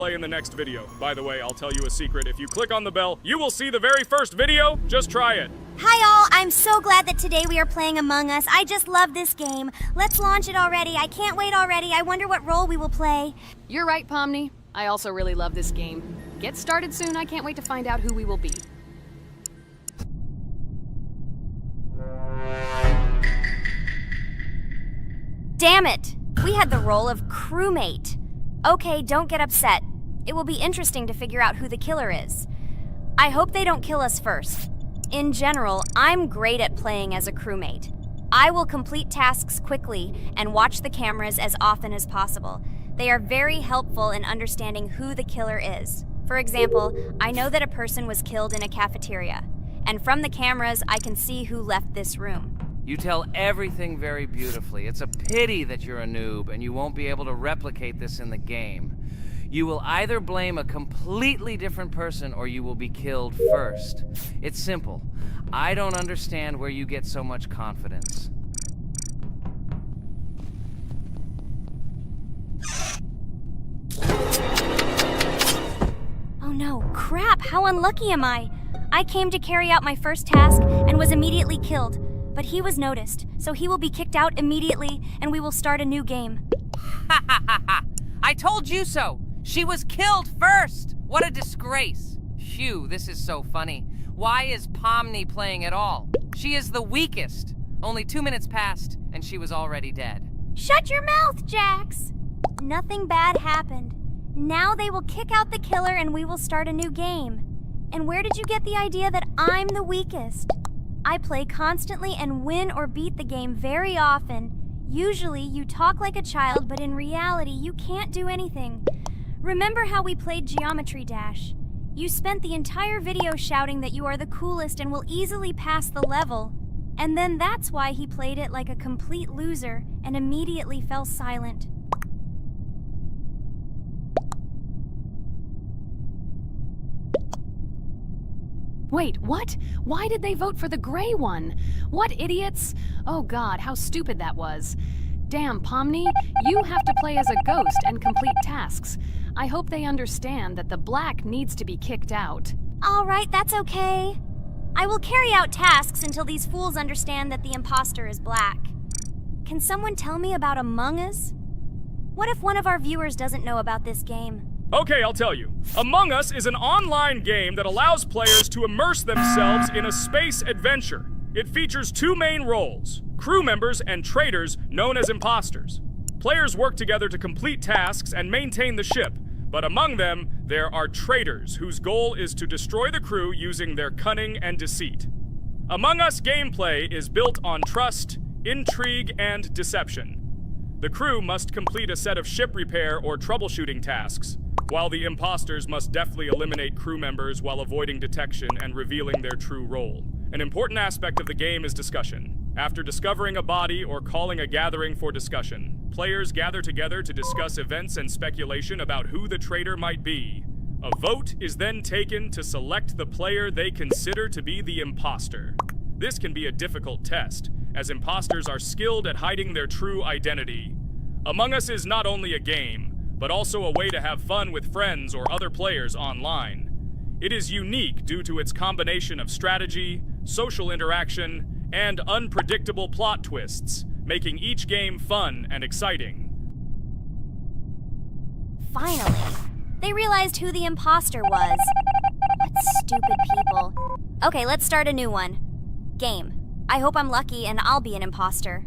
play in the next video. By the way, I'll tell you a secret. If you click on the bell, you will see the very first video. Just try it. Hi all, I'm so glad that today we are playing Among Us. I just love this game. Let's launch it already. I can't wait already. I wonder what role we will play. You're right, Pomni. I also really love this game. Get started soon. I can't wait to find out who we will be. Damn it! We had the role of crewmate. Okay, don't get upset. It will be interesting to figure out who the killer is. I hope they don't kill us first. In general, I'm great at playing as a crewmate. I will complete tasks quickly and watch the cameras as often as possible. They are very helpful in understanding who the killer is. For example, I know that a person was killed in a cafeteria, and from the cameras, I can see who left this room. You tell everything very beautifully. It's a pity that you're a noob and you won't be able to replicate this in the game. You will either blame a completely different person or you will be killed first. It's simple. I don't understand where you get so much confidence. Oh no, crap, how unlucky am I? I came to carry out my first task and was immediately killed. But he was noticed, so he will be kicked out immediately and we will start a new game. Ha ha ha ha! I told you so! She was killed first! What a disgrace! Phew, this is so funny. Why is Pomni playing at all? She is the weakest. Only 2 minutes passed and she was already dead. Shut your mouth, Jax! Nothing bad happened. Now they will kick out the killer and we will start a new game. And where did you get the idea that I'm the weakest? I play constantly and win or beat the game very often. Usually, you talk like a child, but in reality, you can't do anything. Remember how we played Geometry Dash? You spent the entire video shouting that you are the coolest and will easily pass the level. And then that's why he played it like a complete loser and immediately fell silent. Wait, what? Why did they vote for the gray one? What idiots? Oh god, how stupid that was. Damn, Pomni, you have to play as a ghost and complete tasks. I hope they understand that the black needs to be kicked out. All right, that's okay. I will carry out tasks until these fools understand that the imposter is black. Can someone tell me about Among Us? What if one of our viewers doesn't know about this game? Okay, I'll tell you. Among Us is an online game that allows players to immerse themselves in a space adventure. It features 2 main roles, crew members and traitors known as imposters. Players work together to complete tasks and maintain the ship, but among them, there are traitors whose goal is to destroy the crew using their cunning and deceit. Among Us gameplay is built on trust, intrigue, and deception. The crew must complete a set of ship repair or troubleshooting tasks, while the imposters must deftly eliminate crew members while avoiding detection and revealing their true role. An important aspect of the game is discussion. After discovering a body or calling a gathering for discussion, players gather together to discuss events and speculation about who the traitor might be. A vote is then taken to select the player they consider to be the imposter. This can be a difficult test, as imposters are skilled at hiding their true identity. Among Us is not only a game, but also a way to have fun with friends or other players online. It is unique due to its combination of strategy, social interaction, and unpredictable plot twists, making each game fun and exciting. Finally, they realized who the imposter was. What stupid people. Okay, let's start a new one. Game. I hope I'm lucky and I'll be an imposter.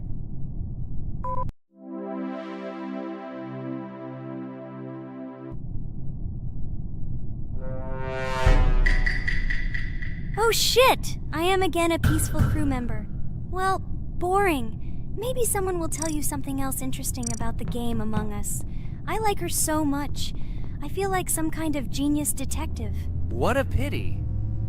Oh shit! I am again a peaceful crew member. Well, boring. Maybe someone will tell you something else interesting about the game Among Us. I like her so much. I feel like some kind of genius detective. What a pity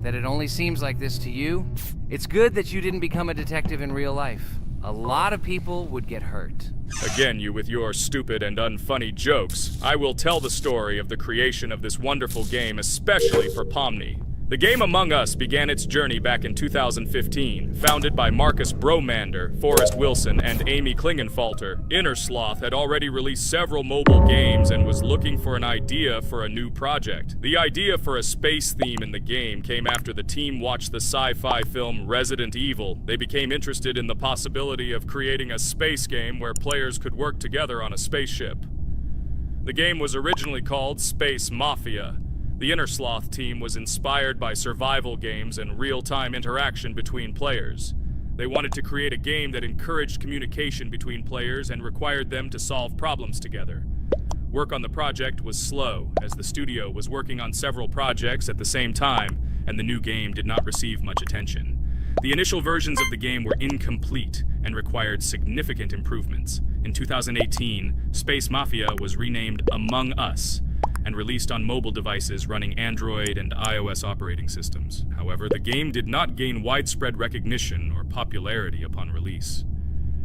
that it only seems like this to you. It's good that you didn't become a detective in real life. A lot of people would get hurt. Again, you with your stupid and unfunny jokes. I will tell the story of the creation of this wonderful game, especially for Pomni. The game Among Us began its journey back in 2015. Founded by Marcus Bromander, Forrest Wilson, and Amy Klingenfalter, Innersloth had already released several mobile games and was looking for an idea for a new project. The idea for a space theme in the game came after the team watched the sci-fi film Resident Evil. They became interested in the possibility of creating a space game where players could work together on a spaceship. The game was originally called Space Mafia. The Innersloth team was inspired by survival games and real-time interaction between players. They wanted to create a game that encouraged communication between players and required them to solve problems together. Work on the project was slow, as the studio was working on several projects at the same time, and the new game did not receive much attention. The initial versions of the game were incomplete and required significant improvements. In 2018, Space Mafia was renamed Among Us and released on mobile devices running Android and iOS operating systems. However, the game did not gain widespread recognition or popularity upon release.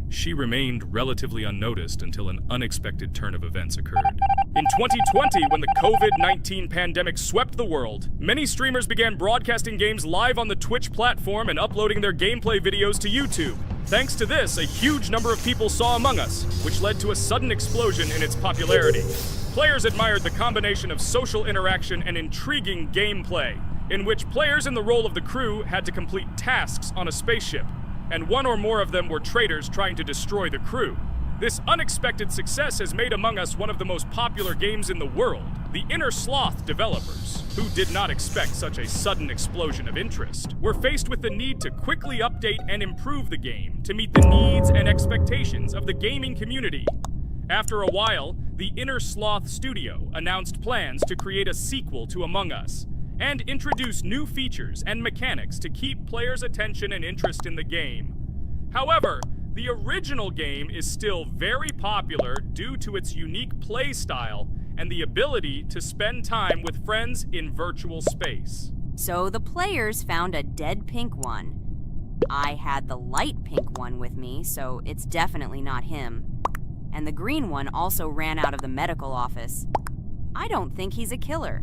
She remained relatively unnoticed until an unexpected turn of events occurred. In 2020, when the COVID-19 pandemic swept the world, many streamers began broadcasting games live on the Twitch platform and uploading their gameplay videos to YouTube. Thanks to this, a huge number of people saw Among Us, which led to a sudden explosion in its popularity. Players admired the combination of social interaction and intriguing gameplay, in which players in the role of the crew had to complete tasks on a spaceship, and one or more of them were traitors trying to destroy the crew. This unexpected success has made Among Us one of the most popular games in the world. The Innersloth developers, who did not expect such a sudden explosion of interest, were faced with the need to quickly update and improve the game to meet the needs and expectations of the gaming community. After a while, the Innersloth studio announced plans to create a sequel to Among Us and introduce new features and mechanics to keep players' attention and interest in the game. However, the original game is still very popular due to its unique play style and the ability to spend time with friends in virtual space. So the players found a dead pink one. I had the light pink one with me, so it's definitely not him. And the green one also ran out of the medical office. I don't think he's a killer.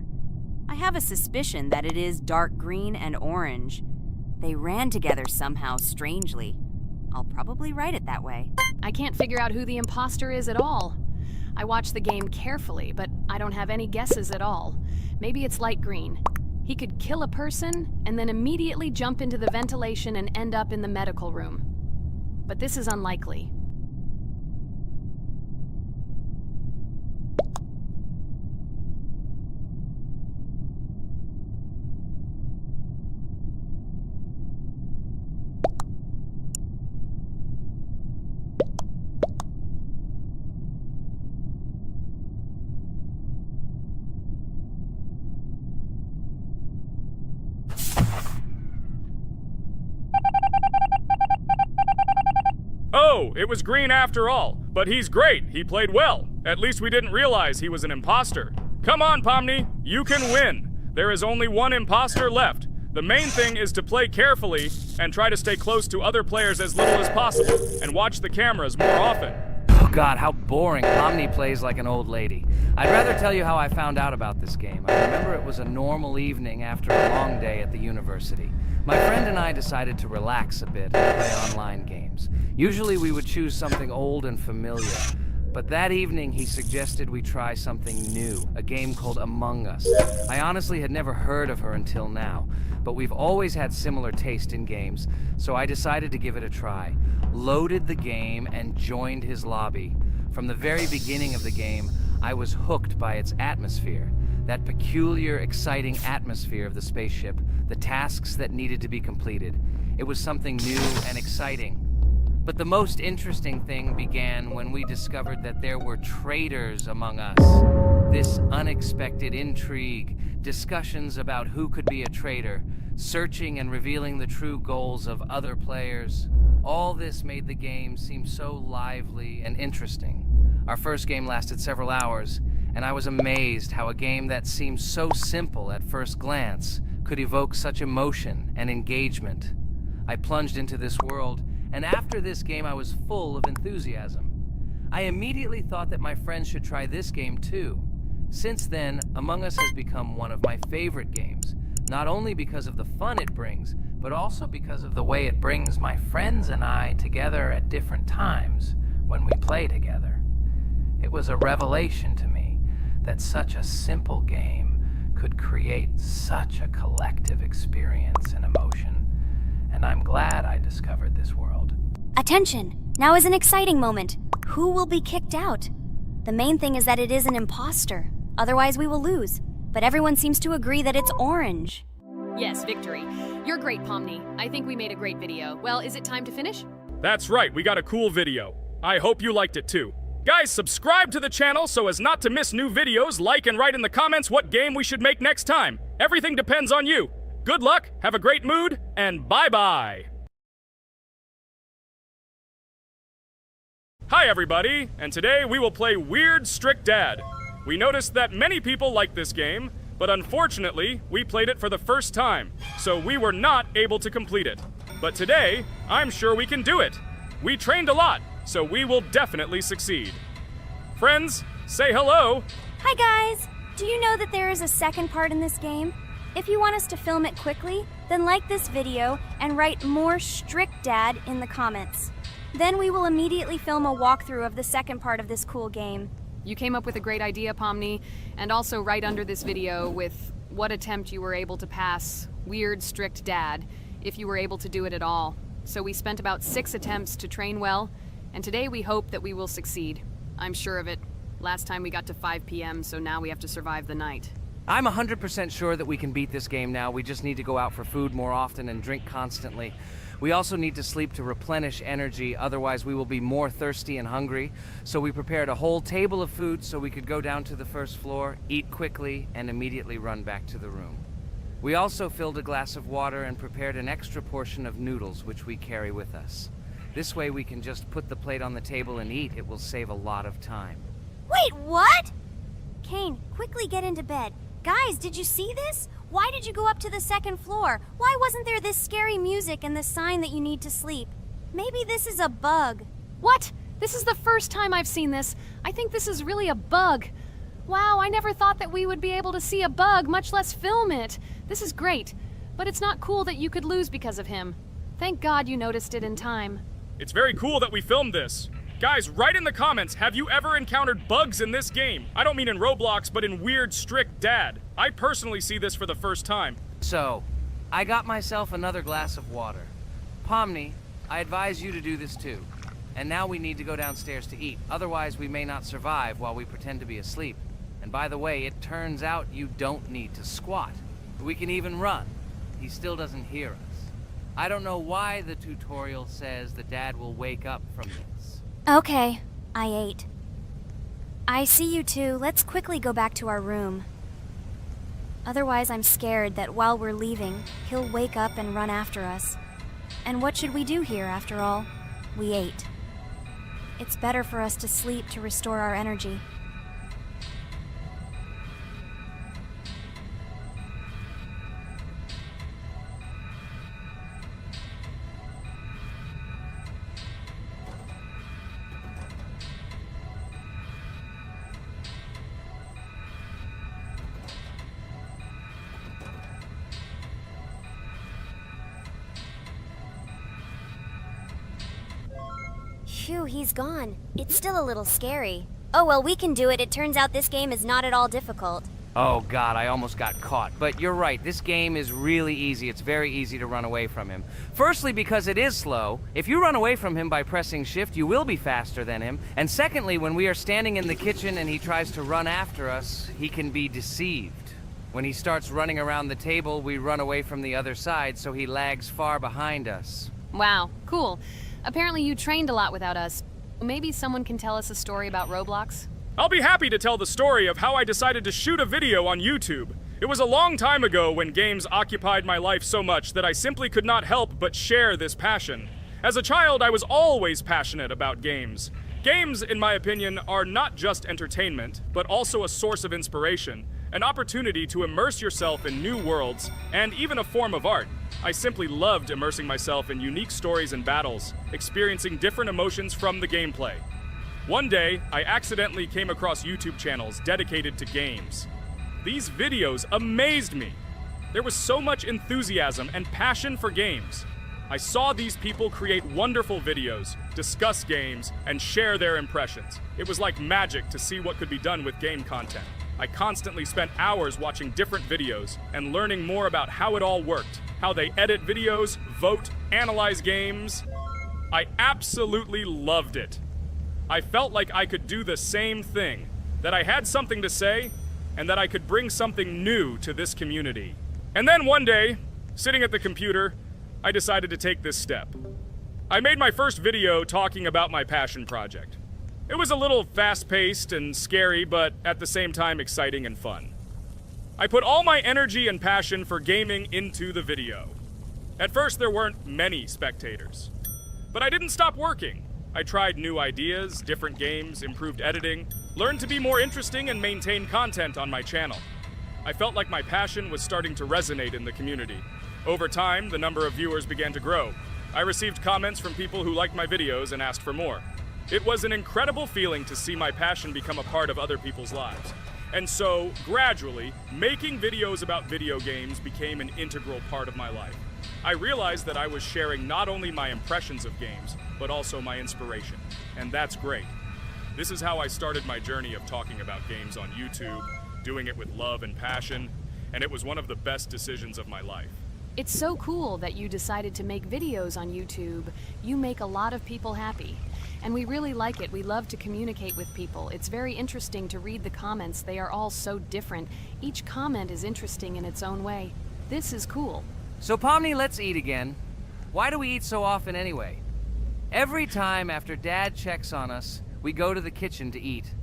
I have a suspicion that it is dark green and orange. They ran together somehow strangely. I'll probably write it that way. I can't figure out who the imposter is at all. I watched the game carefully, but I don't have any guesses at all. Maybe it's light green. He could kill a person and then immediately jump into the ventilation and end up in the medical room. But this is unlikely. Oh, it was green after all. But he's great. He played well. At least we didn't realize he was an imposter. Come on, Pomni. You can win. There is only one imposter left. The main thing is to play carefully and try to stay close to other players as little as possible and watch the cameras more often. Oh God, how boring. Pomni plays like an old lady. I'd rather tell you how I found out about this game. I remember it was a normal evening after a long day at the university. My friend and I decided to relax a bit and play online games. Usually we would choose something old and familiar, but that evening he suggested we try something new, a game called Among Us. I honestly had never heard of her until now, but we've always had similar taste in games, so I decided to give it a try. Loaded the game and joined his lobby. From the very beginning of the game, I was hooked by its atmosphere. That peculiar, exciting atmosphere of the spaceship, the tasks that needed to be completed. It was something new and exciting. But the most interesting thing began when we discovered that there were traitors among us. This unexpected intrigue, discussions about who could be a traitor, searching and revealing the true goals of other players. All this made the game seem so lively and interesting. Our first game lasted several hours, and I was amazed how a game that seemed so simple at first glance could evoke such emotion and engagement. I plunged into this world, and after this game I was full of enthusiasm. I immediately thought that my friends should try this game too. Since then, Among Us has become one of my favorite games, Not only because of the fun it brings, but also because of the way it brings my friends and I together at different times when we play together. It was a revelation to me that such a simple game could create such a collective experience and emotion, and I'm glad I discovered this world. Attention! Now is an exciting moment. Who will be kicked out? The main thing is that it is an imposter. Otherwise, we will lose. But everyone seems to agree that it's orange. Yes, victory. You're great, Pomni. I think we made a great video. Well, is it time to finish? That's right, we got a cool video. I hope you liked it too. Guys, subscribe to the channel so as not to miss new videos, like and write in the comments what game we should make next time. Everything depends on you. Good luck, have a great mood, and bye-bye. Hi everybody, and today we will play Weird Strict Dad. We noticed that many people like this game, but unfortunately, we played it for the first time, so we were not able to complete it. But today, I'm sure we can do it. We trained a lot, so we will definitely succeed. Friends, say hello. Hi guys! Do you know that there is a second part in this game? If you want us to film it quickly, then like this video and write more Strict Dad in the comments. Then we will immediately film a walkthrough of the second part of this cool game. You came up with a great idea, Pomni, and also right under this video with what attempt you were able to pass Weird Strict Dad, if you were able to do it at all. So we spent about 6 attempts to train well, and today we hope that we will succeed. I'm sure of it. Last time we got to 5 p.m., so now we have to survive the night. I'm 100% sure that we can beat this game now. We just need to go out for food more often and drink constantly. We also need to sleep to replenish energy, otherwise we will be more thirsty and hungry. So we prepared a whole table of food so we could go down to the first floor, eat quickly, and immediately run back to the room. We also filled a glass of water and prepared an extra portion of noodles, which we carry with us. This way we can just put the plate on the table and eat. It will save a lot of time. Wait, what? Kane, quickly get into bed. Guys, did you see this? Why did you go up to the second floor? Why wasn't there this scary music and the sign that you need to sleep? Maybe this is a bug. What? This is the first time I've seen this. I think this is really a bug. Wow, I never thought that we would be able to see a bug, much less film it. This is great, but it's not cool that you could lose because of him. Thank God you noticed it in time. It's very cool that we filmed this. Guys, write in the comments, have you ever encountered bugs in this game? I don't mean in Roblox, but in Weird Strict Dad. I personally see this for the first time. So, I got myself another glass of water. Pomni, I advise you to do this too. And now we need to go downstairs to eat. Otherwise, we may not survive while we pretend to be asleep. And by the way, it turns out you don't need to squat. We can even run. He still doesn't hear us. I don't know why the tutorial says that Dad will wake up from this. Okay, I ate. I see you two. Let's quickly go back to our room. Otherwise, I'm scared that while we're leaving, he'll wake up and run after us. And what should we do here, after all? We ate. It's better for us to sleep to restore our energy. Phew, he's gone. It's still a little scary. Oh well, we can do it. It turns out this game is not at all difficult. Oh God, I almost got caught. But you're right, this game is really easy. It's very easy to run away from him. Firstly, because it is slow. If you run away from him by pressing shift, you will be faster than him. And secondly, when we are standing in the kitchen and he tries to run after us, he can be deceived. When he starts running around the table, we run away from the other side, so he lags far behind us. Wow, cool. Apparently you trained a lot without us. Maybe someone can tell us a story about Roblox? I'll be happy to tell the story of how I decided to shoot a video on YouTube. It was a long time ago when games occupied my life so much that I simply could not help but share this passion. As a child, I was always passionate about games. Games, in my opinion, are not just entertainment, but also a source of inspiration, an opportunity to immerse yourself in new worlds, and even a form of art. I simply loved immersing myself in unique stories and battles, experiencing different emotions from the gameplay. One day, I accidentally came across YouTube channels dedicated to games. These videos amazed me. There was so much enthusiasm and passion for games. I saw these people create wonderful videos, discuss games, and share their impressions. It was like magic to see what could be done with game content. I constantly spent hours watching different videos and learning more about how it all worked, how they edit videos, vote, analyze games. I absolutely loved it. I felt like I could do the same thing, that I had something to say, and that I could bring something new to this community. And then one day, sitting at the computer, I decided to take this step. I made my first video talking about my passion project. It was a little fast-paced and scary, but at the same time exciting and fun. I put all my energy and passion for gaming into the video. At first, there weren't many spectators. But I didn't stop working. I tried new ideas, different games, improved editing, learned to be more interesting, and maintain content on my channel. I felt like my passion was starting to resonate in the community. Over time, the number of viewers began to grow. I received comments from people who liked my videos and asked for more. It was an incredible feeling to see my passion become a part of other people's lives. And so, gradually, making videos about video games became an integral part of my life. I realized that I was sharing not only my impressions of games, but also my inspiration. And that's great. This is how I started my journey of talking about games on YouTube, doing it with love and passion, and it was one of the best decisions of my life. It's so cool that you decided to make videos on YouTube. You make a lot of people happy. And we really like it. We love to communicate with people. It's very interesting to read the comments. They are all so different. Each comment is interesting in its own way. This is cool. So Pomni, let's eat again. Why do we eat so often anyway? Every time after Dad checks on us, we go to the kitchen to eat.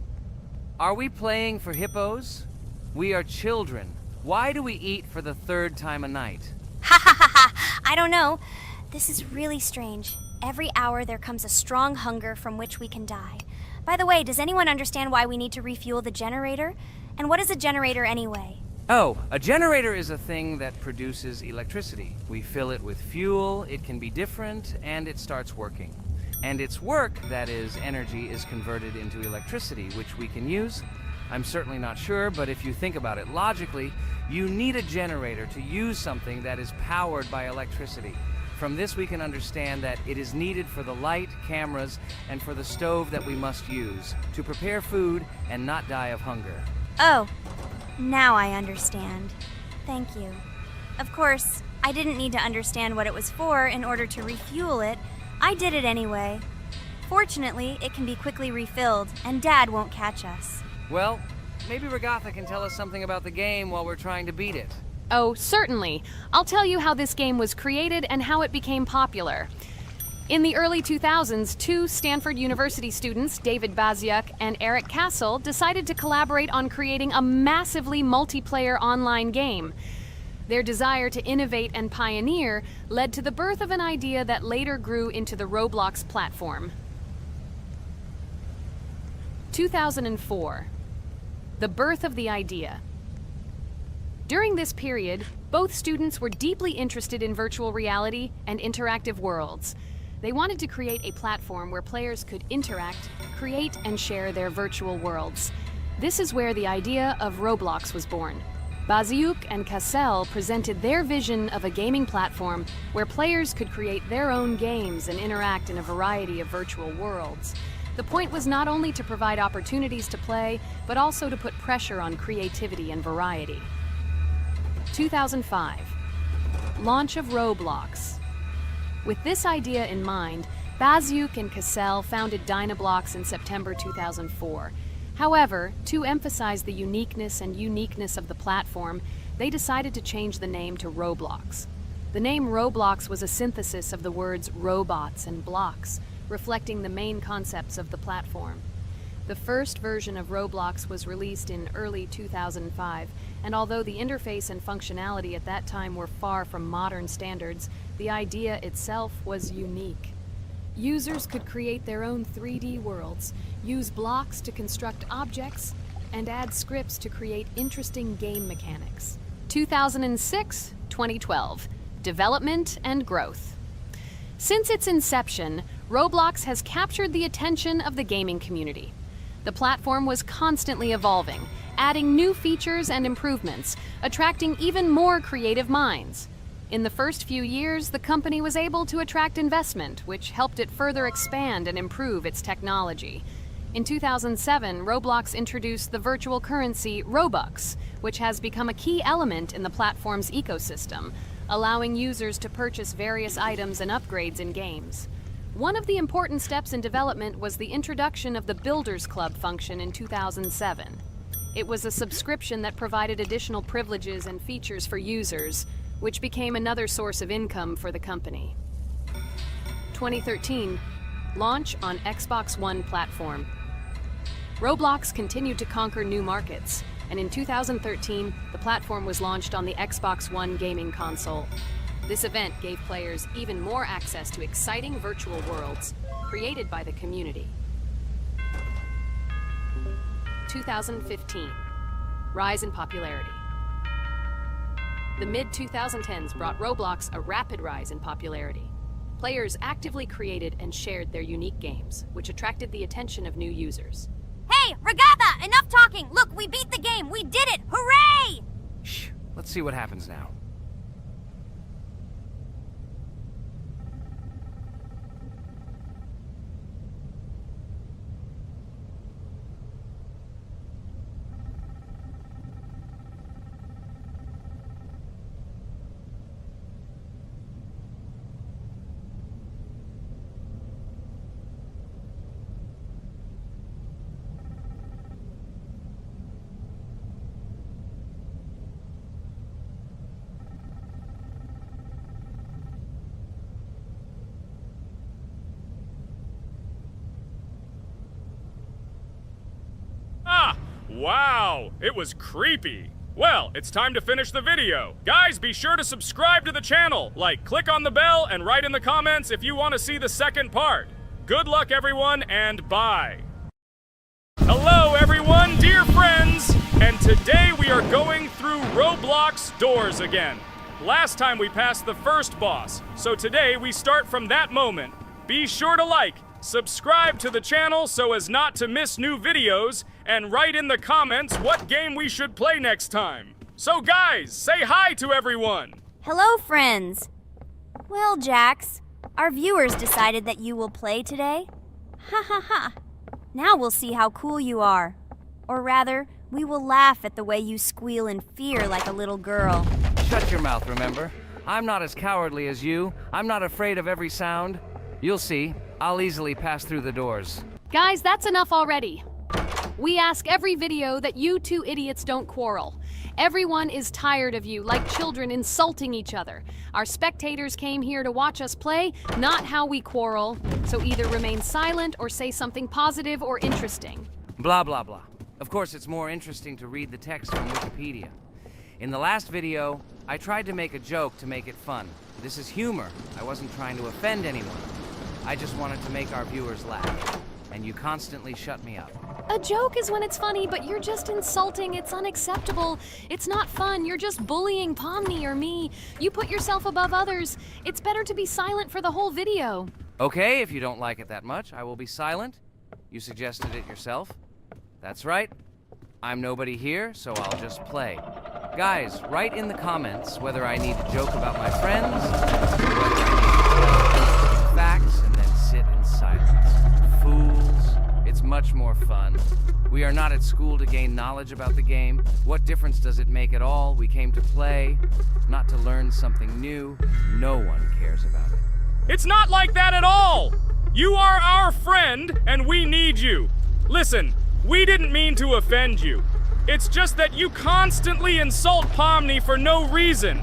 Are we playing for hippos? We are children. Why do we eat for the third time a night? Ha ha ha ha! I don't know. This is really strange. Every hour there comes a strong hunger from which we can die. By the way, does anyone understand why we need to refuel the generator? And what is a generator anyway? Oh, a generator is a thing that produces electricity. We fill it with fuel, it can be different, and it starts working. And its work, that is, energy, is converted into electricity, which we can use. I'm certainly not sure, but if you think about it logically, you need a generator to use something that is powered by electricity. From this we can understand that it is needed for the light, cameras, and for the stove that we must use, to prepare food and not die of hunger. Oh, now I understand. Thank you. Of course, I didn't need to understand what it was for in order to refuel it. I did it anyway. Fortunately, it can be quickly refilled, and Dad won't catch us. Well, maybe Regatha can tell us something about the game while we're trying to beat it. Oh, certainly. I'll tell you how this game was created and how it became popular. In the early 2000s, two Stanford University students, David Baziuk and Eric Castle, decided to collaborate on creating a massively multiplayer online game. Their desire to innovate and pioneer led to the birth of an idea that later grew into the Roblox platform. 2004. The birth of the idea. During this period, both students were deeply interested in virtual reality and interactive worlds. They wanted to create a platform where players could interact, create, and share their virtual worlds. This is where the idea of Roblox was born. Baziuk and Cassell presented their vision of a gaming platform where players could create their own games and interact in a variety of virtual worlds. The point was not only to provide opportunities to play, but also to put pressure on creativity and variety. 2005. Launch of Roblox. With this idea in mind, Baziuk and Cassell founded Dynablocks in September 2004. However, to emphasize the uniqueness of the platform, they decided to change the name to Roblox. The name Roblox was a synthesis of the words robots and blocks, reflecting the main concepts of the platform. The first version of Roblox was released in early 2005, and although the interface and functionality at that time were far from modern standards, the idea itself was unique. Users could create their own 3D worlds, use blocks to construct objects, and add scripts to create interesting game mechanics. 2006-2012. Development and growth. Since its inception, Roblox has captured the attention of the gaming community. The platform was constantly evolving, adding new features and improvements, attracting even more creative minds. In the first few years, the company was able to attract investment, which helped it further expand and improve its technology. In 2007, Roblox introduced the virtual currency Robux, which has become a key element in the platform's ecosystem, allowing users to purchase various items and upgrades in games. One of the important steps in development was the introduction of the Builders Club function in 2007. It was a subscription that provided additional privileges and features for users, which became another source of income for the company. 2013, launch on Xbox One platform. Roblox continued to conquer new markets, and in 2013, the platform was launched on the Xbox One gaming console. This event gave players even more access to exciting virtual worlds created by the community. 2015, rise in popularity. The mid-2010s brought Roblox a rapid rise in popularity. Players actively created and shared their unique games, which attracted the attention of new users. Hey, Regatha, enough talking! Look, we beat the game! We did it! Hooray! Shh, let's see what happens now. Wow, it was creepy. Well, it's time to finish the video. Guys, be sure to subscribe to the channel, click on the bell, and write in the comments if you want to see the second part. Good luck, everyone, and bye. Hello, everyone, dear friends, and today we are going through Roblox doors again. Last time we passed the first boss, so today we start from that moment. Be sure to subscribe to the channel so as not to miss new videos, and write in the comments what game we should play next time. So guys, say hi to everyone! Hello, friends. Well, Jax, our viewers decided that you will play today. Ha ha ha. Now we'll see how cool you are. Or rather, we will laugh at the way you squeal in fear like a little girl. Shut your mouth, remember? I'm not as cowardly as you. I'm not afraid of every sound. You'll see. I'll easily pass through the doors. Guys, that's enough already. We ask every video that you two idiots don't quarrel. Everyone is tired of you, like children insulting each other. Our spectators came here to watch us play, not how we quarrel. So either remain silent or say something positive or interesting. Blah, blah, blah. Of course, it's more interesting to read the text from Wikipedia. In the last video, I tried to make a joke to make it fun. This is humor. I wasn't trying to offend anyone. I just wanted to make our viewers laugh. And you constantly shut me up. A joke is when it's funny, but you're just insulting. It's unacceptable. It's not fun. You're just bullying Pomni or me. You put yourself above others. It's better to be silent for the whole video. Okay, if you don't like it that much, I will be silent. You suggested it yourself. That's right. I'm nobody here, so I'll just play. Guys, write in the comments whether I need to joke about my friends, or whether I need to facts and then sit in silence. Fools. It's much more fun. We are not at school to gain knowledge about the game. What difference does it make at all? We came to play, not to learn something new. No one cares about it. It's not like that at all! You are our friend, and we need you. Listen, we didn't mean to offend you. It's just that you constantly insult Pomni for no reason.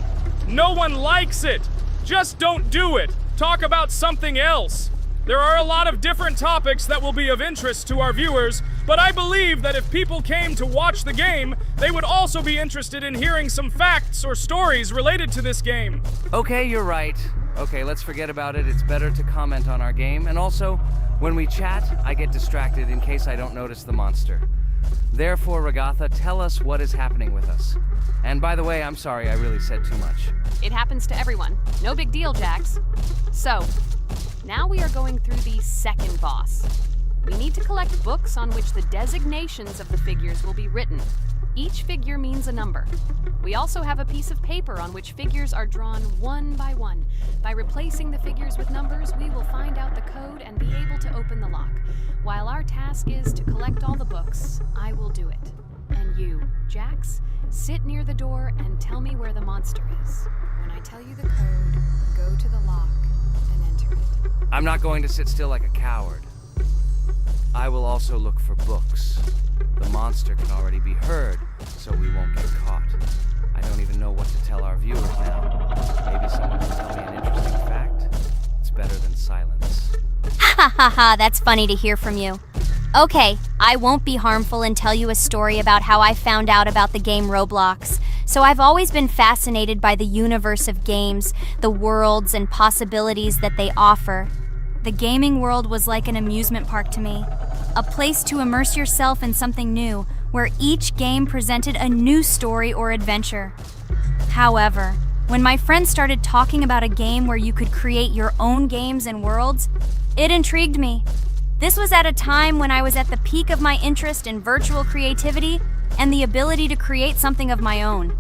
No one likes it. Just don't do it. Talk about something else. There are a lot of different topics that will be of interest to our viewers, but I believe that if people came to watch the game, they would also be interested in hearing some facts or stories related to this game. Okay, you're right. Okay, let's forget about it. It's better to comment on our game, and also, when we chat, I get distracted in case I don't notice the monster. Therefore, Regatha, tell us what is happening with us. And by the way, I'm sorry I really said too much. It happens to everyone. No big deal, Jax. So, now we are going through the second boss. We need to collect books on which the designations of the figures will be written. Each figure means a number. We also have a piece of paper on which figures are drawn one by one. By replacing the figures with numbers, we will find out the code and be able to open the lock. While our task is to collect all the books, I will do it. And you, Jax, sit near the door and tell me where the monster is. When I tell you the code, go to the lock and enter it. I'm not going to sit still like a coward. I will also look for books. The monster can already be heard, so we won't get caught. I don't even know what to tell our viewers now. Maybe someone can tell me an interesting fact. It's better than silence. Ha ha ha, that's funny to hear from you. Okay, I won't be harmful and tell you a story about how I found out about the game Roblox. So I've always been fascinated by the universe of games, the worlds and possibilities that they offer. The gaming world was like an amusement park to me, a place to immerse yourself in something new, where each game presented a new story or adventure. However, when my friends started talking about a game where you could create your own games and worlds, it intrigued me. This was at a time when I was at the peak of my interest in virtual creativity and the ability to create something of my own.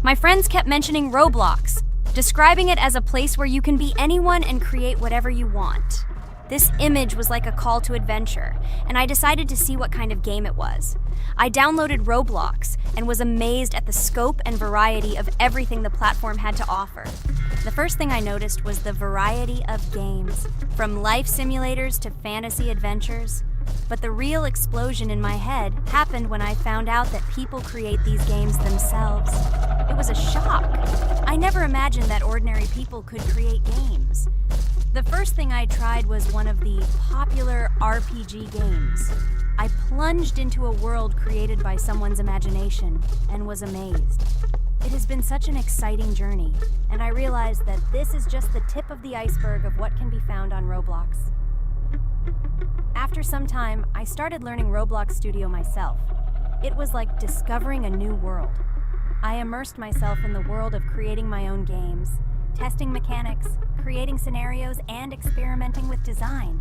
My friends kept mentioning Roblox, describing it as a place where you can be anyone and create whatever you want. This image was like a call to adventure, and I decided to see what kind of game it was. I downloaded Roblox and was amazed at the scope and variety of everything the platform had to offer. The first thing I noticed was the variety of games, from life simulators to fantasy adventures. But the real explosion in my head happened when I found out that people create these games themselves. It was a shock. I never imagined that ordinary people could create games. The first thing I tried was one of the popular RPG games. I plunged into a world created by someone's imagination and was amazed. It has been such an exciting journey, and I realized that this is just the tip of the iceberg of what can be found on Roblox. After some time, I started learning Roblox Studio myself. It was like discovering a new world. I immersed myself in the world of creating my own games, testing mechanics, creating scenarios, and experimenting with design.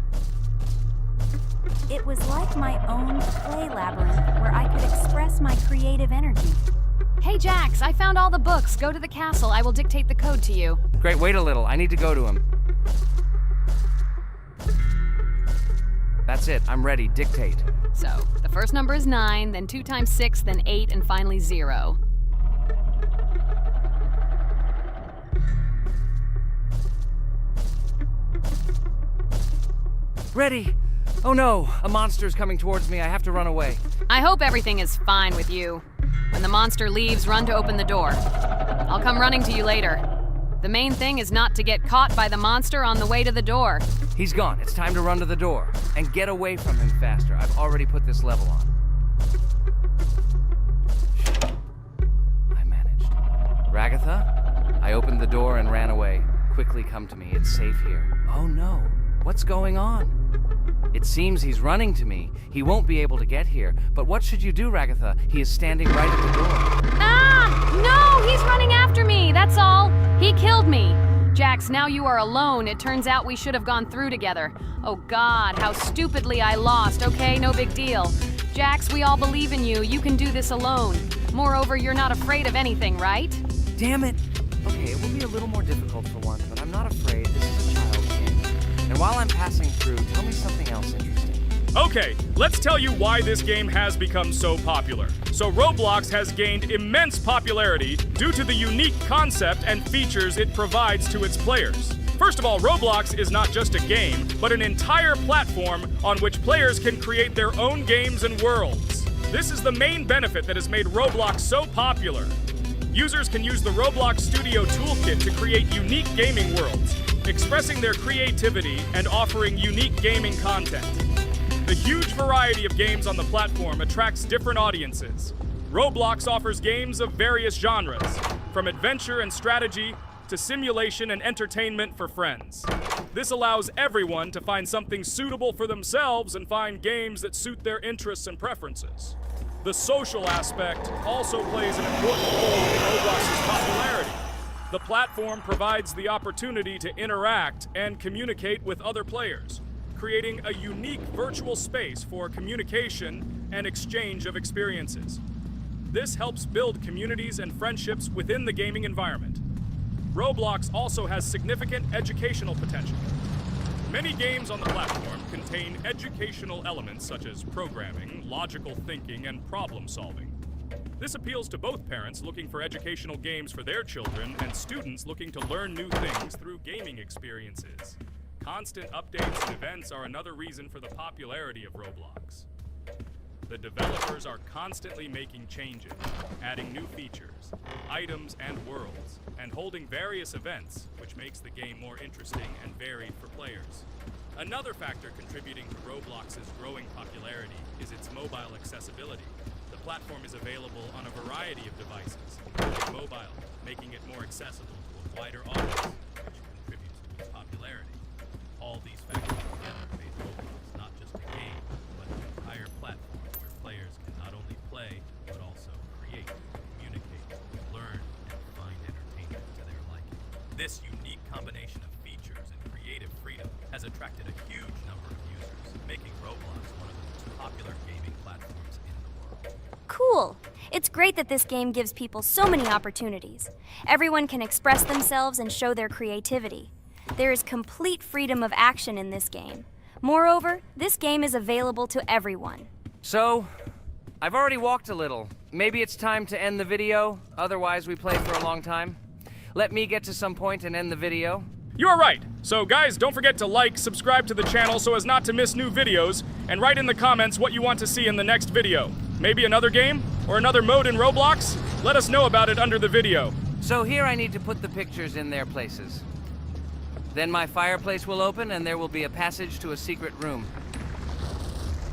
It was like my own play labyrinth where I could express my creative energy. Hey Jax, I found all the books. Go to the castle. I will dictate the code to you. Great, wait a little. I need to go to him. That's it. I'm ready. Dictate. So, the first number is 9, then 2 times 6, then 8, and finally 0. Ready! Oh no! A monster's coming towards me. I have to run away. I hope everything is fine with you. When the monster leaves, run to open the door. I'll come running to you later. The main thing is not to get caught by the monster on the way to the door. He's gone. It's time to run to the door. And get away from him faster. I've already put this level on. I managed. Ragatha? I opened the door and ran away. Quickly come to me. It's safe here. Oh no. What's going on? It seems he's running to me. He won't be able to get here. But what should you do, Ragatha? He is standing right at the door. Ah! No! He's running after me! That's all! He killed me! Jax, now you are alone. It turns out we should have gone through together. Oh God, how stupidly I lost. Okay, no big deal. Jax, we all believe in you. You can do this alone. Moreover, you're not afraid of anything, right? Damn it! Okay, it will be a little more difficult for once, but I'm not afraid. This is a child's game. And while I'm passing through, tell me something else interesting. Okay, let's tell you why this game has become so popular. So Roblox has gained immense popularity due to the unique concept and features it provides to its players. First of all, Roblox is not just a game, but an entire platform on which players can create their own games and worlds. This is the main benefit that has made Roblox so popular. Users can use the Roblox Studio Toolkit to create unique gaming worlds, expressing their creativity and offering unique gaming content. The huge variety of games on the platform attracts different audiences. Roblox offers games of various genres, from adventure and strategy to simulation and entertainment for friends. This allows everyone to find something suitable for themselves and find games that suit their interests and preferences. The social aspect also plays an important role in Roblox's popularity. The platform provides the opportunity to interact and communicate with other players, creating a unique virtual space for communication and exchange of experiences. This helps build communities and friendships within the gaming environment. Roblox also has significant educational potential. Many games on the platform contain educational elements such as programming, logical thinking, and problem solving. This appeals to both parents looking for educational games for their children and students looking to learn new things through gaming experiences. Constant updates and events are another reason for the popularity of Roblox. The developers are constantly making changes, adding new features, items, and worlds, and holding various events, which makes the game more interesting and varied for players. Another factor contributing to Roblox's growing popularity is its mobile accessibility. The platform is available on a variety of devices, including mobile, making it more accessible to a wider audience, which contributes to its popularity. All these factors together make Roblox not just a game, but an entire platform where players can not only play, but also create, communicate, learn, and find entertainment to their liking. This unique combination of features and creative freedom has attracted a huge number of users, making Roblox one of the most popular gaming platforms in the world. Cool! It's great that this game gives people so many opportunities. Everyone can express themselves and show their creativity. There is complete freedom of action in this game. Moreover, this game is available to everyone. So, I've already walked a little. Maybe it's time to end the video, otherwise we play for a long time. Let me get to some point and end the video. You are right. So guys, don't forget to like, subscribe to the channel so as not to miss new videos, and write in the comments what you want to see in the next video. Maybe another game? Or another mode in Roblox? Let us know about it under the video. So here I need to put the pictures in their places. Then my fireplace will open and there will be a passage to a secret room.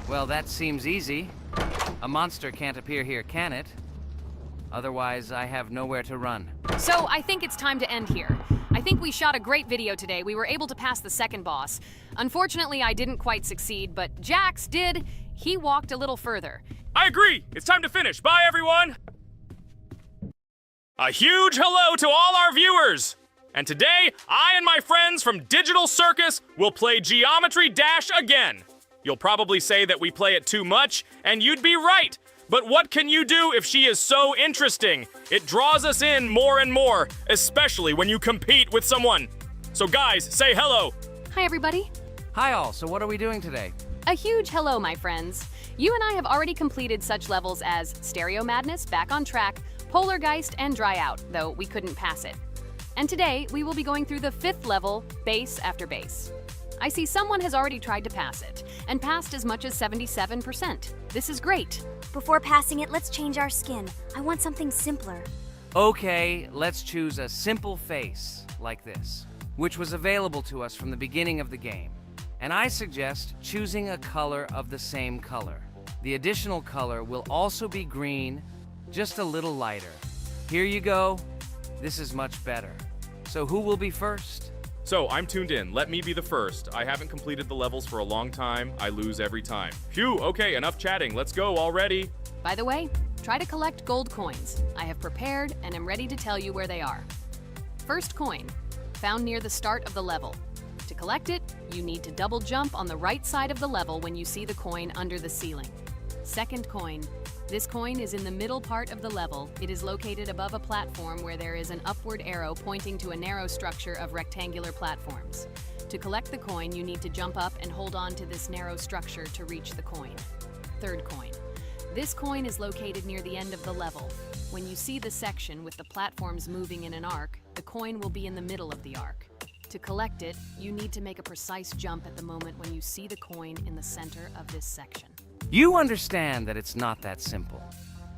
Well, that seems easy. A monster can't appear here, can it? Otherwise, I have nowhere to run. So I think it's time to end here. I think we shot a great video today. We were able to pass the second boss. Unfortunately, I didn't quite succeed, but Jax did. He walked a little further. I agree! It's time to finish. Bye, everyone! A huge hello to all our viewers! And today, I and my friends from Digital Circus will play Geometry Dash again. You'll probably say that we play it too much, and you'd be right. But what can you do if she is so interesting? It draws us in more and more, especially when you compete with someone. So guys, say hello. Hi, everybody. Hi all, so what are we doing today? A huge hello, my friends. You and I have already completed such levels as Stereo Madness, Back on Track, Polargeist, and Dry Out, though we couldn't pass it. And today, we will be going through the 5th level, Base After Base. I see someone has already tried to pass it, and passed as much as 77%. This is great. Before passing it, let's change our skin. I want something simpler. Okay, let's choose a simple face, like this, which was available to us from the beginning of the game. And I suggest choosing a color of the same color. The additional color will also be green, just a little lighter. Here you go. This is much better. So who will be first? So, I'm tuned in. Let me be the first. I haven't completed the levels for a long time. I lose every time. Phew, okay, enough chatting. Let's go already. By the way, try to collect gold coins. I have prepared and am ready to tell you where they are. First coin, found near the start of the level. To collect it, you need to double jump on the right side of the level when you see the coin under the ceiling. Second coin. This coin is in the middle part of the level. It is located above a platform where there is an upward arrow pointing to a narrow structure of rectangular platforms. To collect the coin, you need to jump up and hold on to this narrow structure to reach the coin. Third coin. This coin is located near the end of the level. When you see the section with the platforms moving in an arc, the coin will be in the middle of the arc. To collect it, you need to make a precise jump at the moment when you see the coin in the center of this section. You understand that it's not that simple.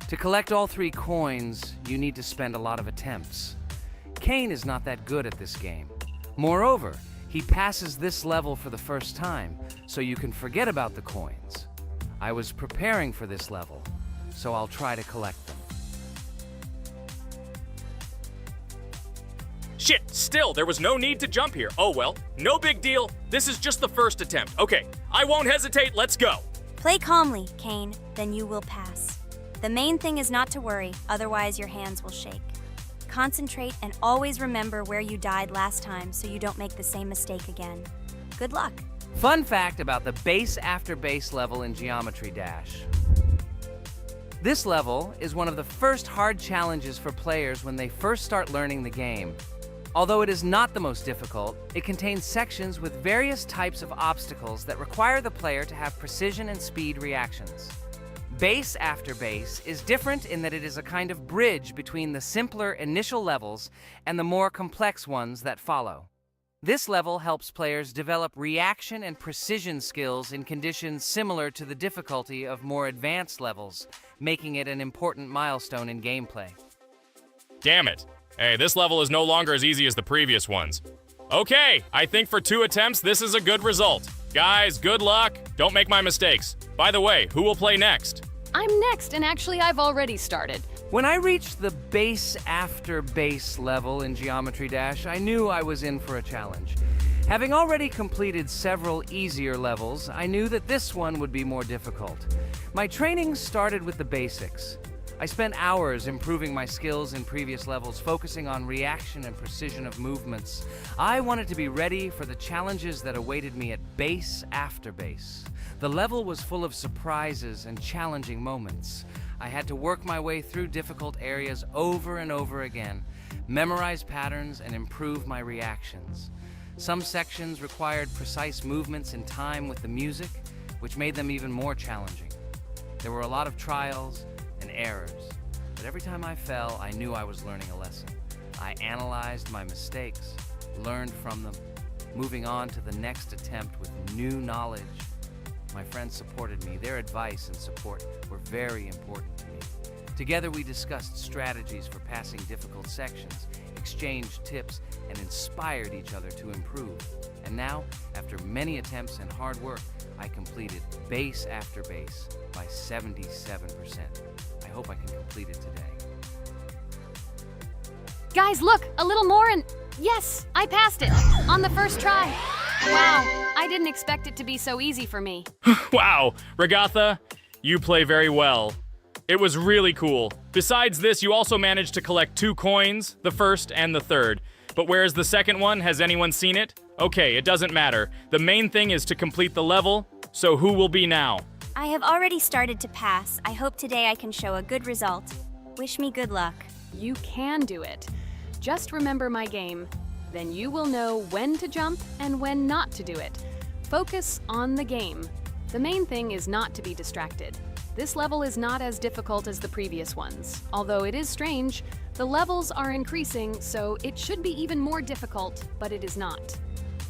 To collect all 3 coins, you need to spend a lot of attempts. Kane is not that good at this game. Moreover, he passes this level for the first time, so you can forget about the coins. I was preparing for this level, so I'll try to collect them. Shit, still, there was no need to jump here. Oh well, no big deal. This is just the first attempt. Okay, I won't hesitate, let's go. Play calmly, Kane, then you will pass. The main thing is not to worry, otherwise your hands will shake. Concentrate and always remember where you died last time so you don't make the same mistake again. Good luck. Fun fact about the Base After Base level in Geometry Dash. This level is one of the first hard challenges for players when they first start learning the game. Although it is not the most difficult, it contains sections with various types of obstacles that require the player to have precision and speed reactions. Base After Base is different in that it is a kind of bridge between the simpler initial levels and the more complex ones that follow. This level helps players develop reaction and precision skills in conditions similar to the difficulty of more advanced levels, making it an important milestone in gameplay. Damn it. Hey, this level is no longer as easy as the previous ones. Okay, I think for 2 attempts, this is a good result. Guys, good luck. Don't make my mistakes. By the way, who will play next? I'm next, and actually I've already started. When I reached the Base After Base level in Geometry Dash, I knew I was in for a challenge. Having already completed several easier levels, I knew that this one would be more difficult. My training started with the basics. I spent hours improving my skills in previous levels, focusing on reaction and precision of movements. I wanted to be ready for the challenges that awaited me at Base After Base. The level was full of surprises and challenging moments. I had to work my way through difficult areas over and over again, memorize patterns, and improve my reactions. Some sections required precise movements in time with the music, which made them even more challenging. There were a lot of trials and errors, but every time I fell, I knew I was learning a lesson. I analyzed my mistakes, learned from them, moving on to the next attempt with new knowledge. My friends supported me. Their advice and support were very important to me. Together we discussed strategies for passing difficult sections, exchanged tips, and inspired each other to improve. And now, after many attempts and hard work, I completed Base After Base by 77%. I hope I can complete it today. Guys, look, a little more and yes, I passed it on the first try. Wow, I didn't expect it to be so easy for me. Wow, Regatha, you play very well. It was really cool. Besides this, you also managed to collect 2 coins, the first and the third. But where's the second one? Has anyone seen it? Okay, it doesn't matter. The main thing is to complete the level, so who will be now? I have already started to pass. I hope today I can show a good result. Wish me good luck. You can do it. Just remember my game. Then you will know when to jump and when not to do it. Focus on the game. The main thing is not to be distracted. This level is not as difficult as the previous ones. Although it is strange, the levels are increasing, so it should be even more difficult, but it is not.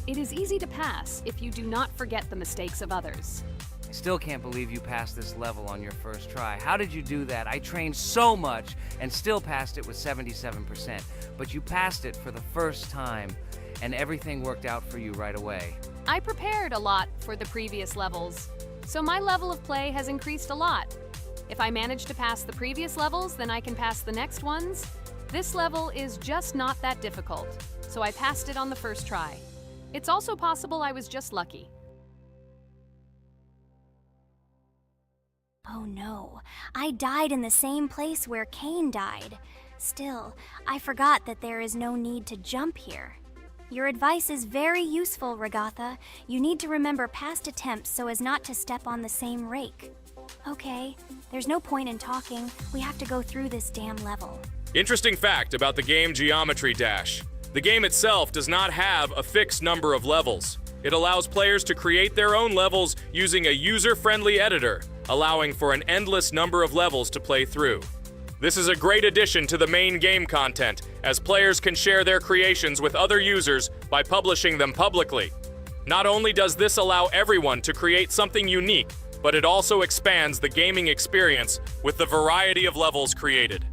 It is easy to pass if you do not forget the mistakes of others. I still can't believe you passed this level on your first try. How did you do that? I trained so much and still passed it with 77%. But you passed it for the first time, and everything worked out for you right away. I prepared a lot for the previous levels, so my level of play has increased a lot. If I manage to pass the previous levels, then I can pass the next ones. This level is just not that difficult, so I passed it on the first try. It's also possible I was just lucky. Oh no, I died in the same place where Cain died. Still, I forgot that there is no need to jump here. Your advice is very useful, Regatha. You need to remember past attempts so as not to step on the same rake. Okay, there's no point in talking. We have to go through this damn level. Interesting fact about the game Geometry Dash. The game itself does not have a fixed number of levels. It allows players to create their own levels using a user-friendly editor, allowing for an endless number of levels to play through. This is a great addition to the main game content, as players can share their creations with other users by publishing them publicly. Not only does this allow everyone to create something unique, but it also expands the gaming experience with the variety of levels created.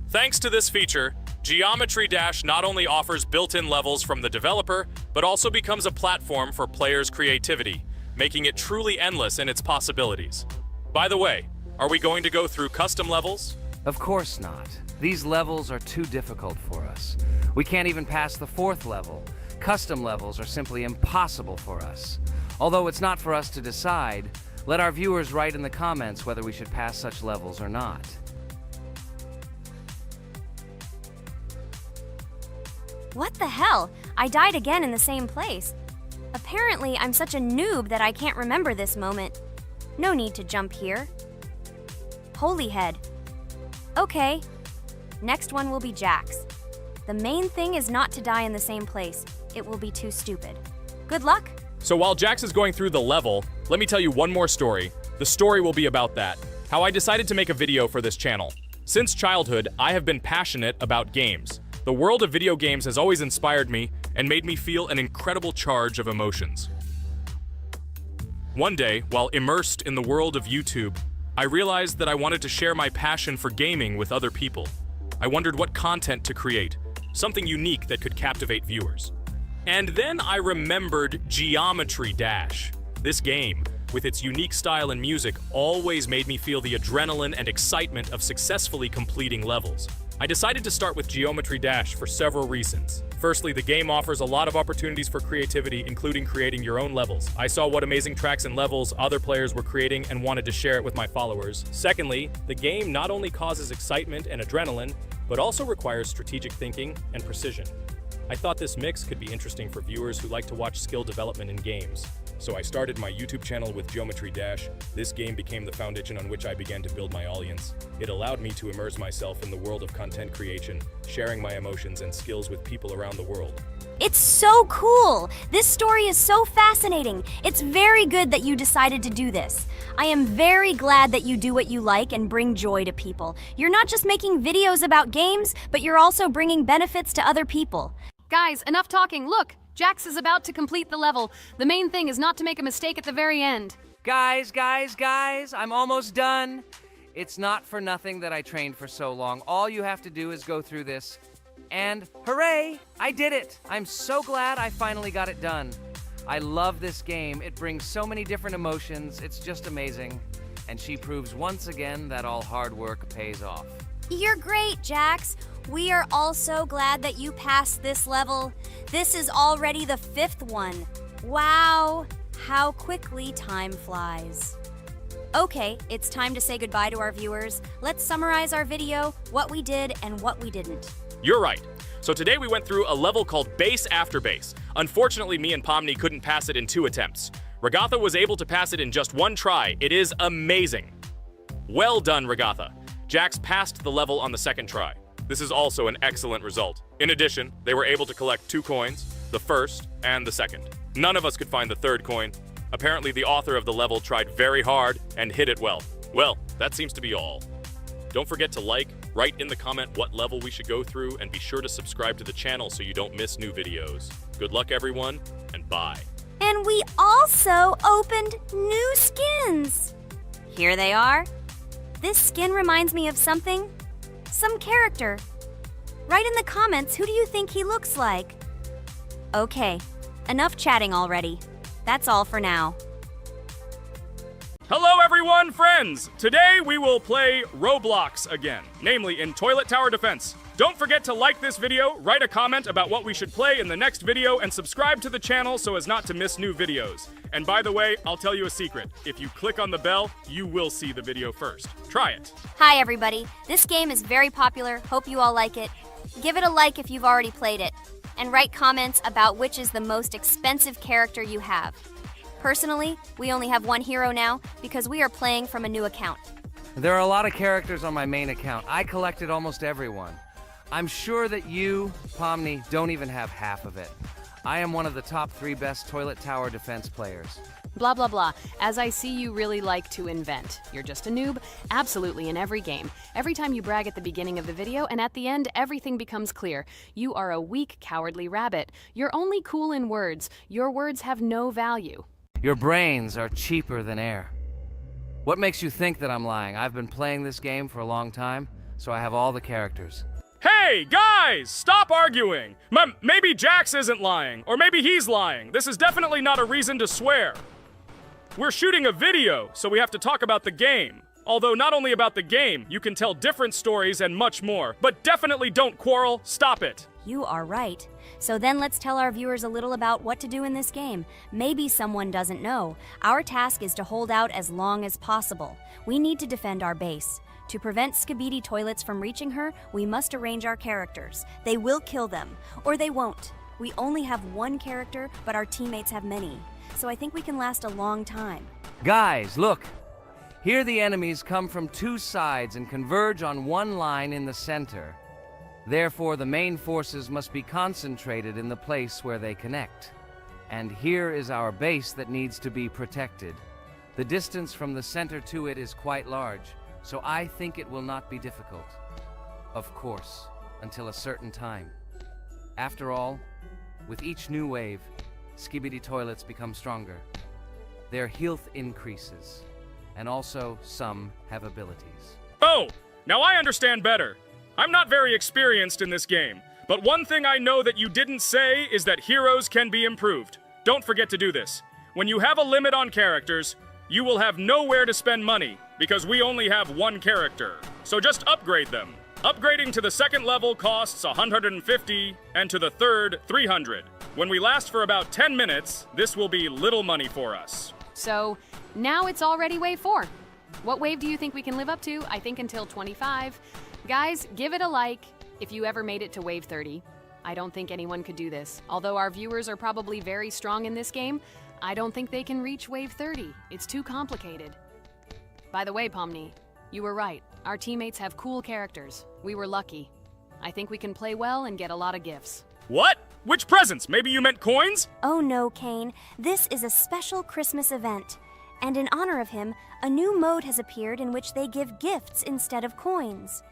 Thanks to this feature, Geometry Dash not only offers built-in levels from the developer, but also becomes a platform for players' creativity, making it truly endless in its possibilities. By the way, are we going to go through custom levels? Of course not. These levels are too difficult for us. We can't even pass the 4th level. Custom levels are simply impossible for us. Although it's not for us to decide, let our viewers write in the comments whether we should pass such levels or not. What the hell? I died again in the same place. Apparently, I'm such a noob that I can't remember this moment. No need to jump here. Holy head, Okay. Next one will be Jax. The main thing is not to die in the same place. It will be too stupid. Good luck. So while Jax is going through the level, let me tell you one more story. The story will be about that. How I decided to make a video for this channel. Since childhood, I have been passionate about games. The world of video games has always inspired me and made me feel an incredible charge of emotions. One day, while immersed in the world of YouTube, I realized that I wanted to share my passion for gaming with other people. I wondered what content to create, something unique that could captivate viewers. And then I remembered Geometry Dash. This game, with its unique style and music, always made me feel the adrenaline and excitement of successfully completing levels. I decided to start with Geometry Dash for several reasons. Firstly, the game offers a lot of opportunities for creativity, including creating your own levels. I saw what amazing tracks and levels other players were creating and wanted to share it with my followers. Secondly, the game not only causes excitement and adrenaline, but also requires strategic thinking and precision. I thought this mix could be interesting for viewers who like to watch skill development in games. So I started my YouTube channel with Geometry Dash. This game became the foundation on which I began to build my audience. It allowed me to immerse myself in the world of content creation, sharing my emotions and skills with people around the world. It's so cool! This story is so fascinating. It's very good that you decided to do this. I am very glad that you do what you like and bring joy to people. You're not just making videos about games, but you're also bringing benefits to other people. Guys, enough talking. Look, Jax is about to complete the level. The main thing is not to make a mistake at the very end. Guys, I'm almost done. It's not for nothing that I trained for so long. All you have to do is go through this. And hooray, I did it. I'm so glad I finally got it done. I love this game. It brings so many different emotions. It's just amazing. And she proves once again that all hard work pays off. You're great, Jax. We are all so glad that you passed this level. This is already the 5th one. Wow, how quickly time flies. Okay, it's time to say goodbye to our viewers. Let's summarize our video, what we did and what we didn't. You're right. So today we went through a level called Base After Base. Unfortunately, me and Pomni couldn't pass it in 2 attempts. Regatha was able to pass it in just 1 try. It is amazing. Well done, Regatha. Jax passed the level on the 2nd try. This is also an excellent result. In addition, they were able to collect 2 coins, the 1st and the 2nd. None of us could find the 3rd coin. Apparently, the author of the level tried very hard and hit it well. Well, that seems to be all. Don't forget to like, write in the comment what level we should go through, and be sure to subscribe to the channel so you don't miss new videos. Good luck, everyone, and bye. And we also opened new skins. Here they are. This skin reminds me of something. Some character. Write in the comments, who do you think he looks like? Okay, enough chatting already. That's all for now. Hello everyone, friends! Today we will play Roblox again, namely in Toilet Tower Defense. Don't forget to like this video, write a comment about what we should play in the next video, and subscribe to the channel so as not to miss new videos. And by the way, I'll tell you a secret. If you click on the bell, you will see the video first. Try it. Hi everybody, this game is very popular, hope you all like it. Give it a like if you've already played it, and write comments about which is the most expensive character you have. Personally, we only have 1 hero now because we are playing from a new account. There are a lot of characters on my main account. I collected almost everyone. I'm sure that you, Pomni, don't even have half of it. I am one of the top 3 best Toilet Tower Defense players. Blah, blah, blah. As I see, you really like to invent. You're just a noob, absolutely in every game. Every time you brag at the beginning of the video, and at the end, everything becomes clear. You are a weak, cowardly rabbit. You're only cool in words. Your words have no value. Your brains are cheaper than air. What makes you think that I'm lying? I've been playing this game for a long time, so I have all the characters. Hey, guys! Stop arguing! Maybe Jax isn't lying, or maybe he's lying. This is definitely not a reason to swear. We're shooting a video, so we have to talk about the game. Although not only about the game, you can tell different stories and much more. But definitely don't quarrel. Stop it. You are right. So then let's tell our viewers a little about what to do in this game. Maybe someone doesn't know. Our task is to hold out as long as possible. We need to defend our base. To prevent Skibidi Toilets from reaching her, we must arrange our characters. They will kill them, or they won't. We only have 1 character, but our teammates have many. So I think we can last a long time. Guys, look. Here the enemies come from two sides and converge on one line in the center. Therefore, the main forces must be concentrated in the place where they connect. And here is our base that needs to be protected. The distance from the center to it is quite large, so I think it will not be difficult. Of course, until a certain time. After all, with each new wave, Skibidi toilets become stronger. Their health increases, and also some have abilities. Oh, now I understand better. I'm not very experienced in this game, but one thing I know that you didn't say is that heroes can be improved. Don't forget to do this. When you have a limit on characters, you will have nowhere to spend money, because we only have one character. So just upgrade them. Upgrading to the second level costs 150, and to the third, 300. When we last for about 10 minutes, this will be little money for us. So, now it's already wave 4. What wave do you think we can live up to? I think until 25. Guys, give it a like if you ever made it to wave 30. I don't think anyone could do this. Although our viewers are probably very strong in this game, I don't think they can reach wave 30. It's too complicated. By the way, Pomni, you were right. Our teammates have cool characters. We were lucky. I think we can play well and get a lot of gifts. What? Which presents? Maybe you meant coins? Oh no, Kane. This is a special Christmas event. And in honor of him, a new mode has appeared in which they give gifts instead of coins.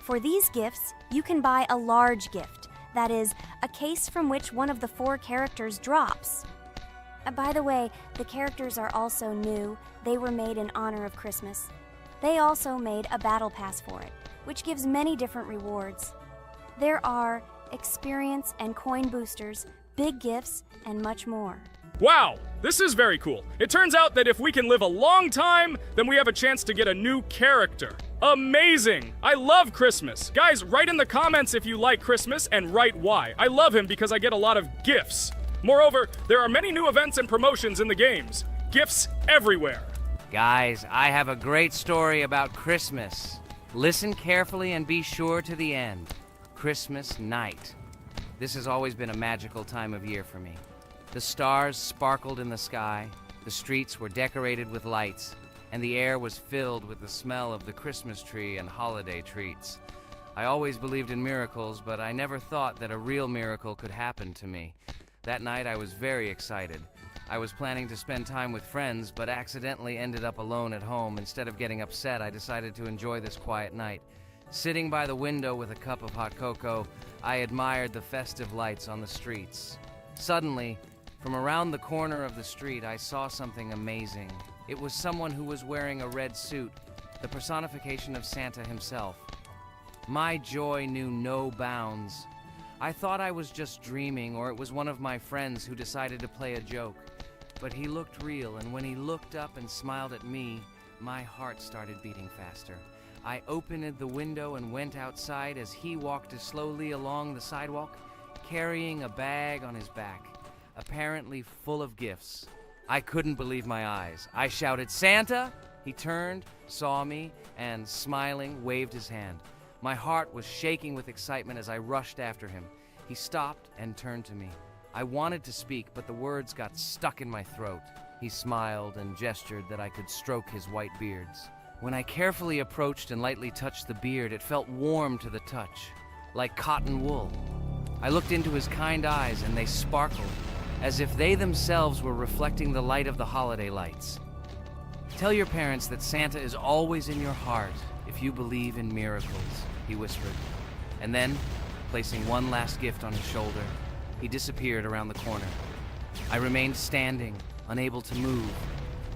For these gifts, you can buy a large gift. That is, a case from which one of the 4 characters drops. By the way, the characters are also new. They were made in honor of Christmas. They also made a battle pass for it, which gives many different rewards. There are experience and coin boosters, big gifts, and much more. Wow, this is very cool. It turns out that if we can live a long time, then we have a chance to get a new character. Amazing! I love Christmas. Guys, write in the comments if you like Christmas and write why. I love him because I get a lot of gifts. Moreover, there are many new events and promotions in the games. Gifts everywhere. Guys, I have a great story about Christmas. Listen carefully and be sure to the end. Christmas night. This has always been a magical time of year for me. The stars sparkled in the sky, the streets were decorated with lights, and the air was filled with the smell of the Christmas tree and holiday treats. I always believed in miracles, but I never thought that a real miracle could happen to me. That night I was very excited. I was planning to spend time with friends, but accidentally ended up alone at home. Instead of getting upset, I decided to enjoy this quiet night. Sitting by the window with a cup of hot cocoa, I admired the festive lights on the streets. Suddenly, from around the corner of the street, I saw something amazing. It was someone who was wearing a red suit, the personification of Santa himself. My joy knew no bounds. I thought I was just dreaming, or it was one of my friends who decided to play a joke. But he looked real, and when he looked up and smiled at me, my heart started beating faster. I opened the window and went outside as he walked slowly along the sidewalk, carrying a bag on his back, apparently full of gifts. I couldn't believe my eyes. I shouted, "Santa!" He turned, saw me, and smiling, waved his hand. My heart was shaking with excitement as I rushed after him. He stopped and turned to me. I wanted to speak, but the words got stuck in my throat. He smiled and gestured that I could stroke his white beards. When I carefully approached and lightly touched the beard, it felt warm to the touch, like cotton wool. I looked into his kind eyes, and they sparkled, as if they themselves were reflecting the light of the holiday lights. "Tell your parents that Santa is always in your heart if you believe in miracles," he whispered. And then, placing one last gift on his shoulder, he disappeared around the corner. I remained standing, unable to move,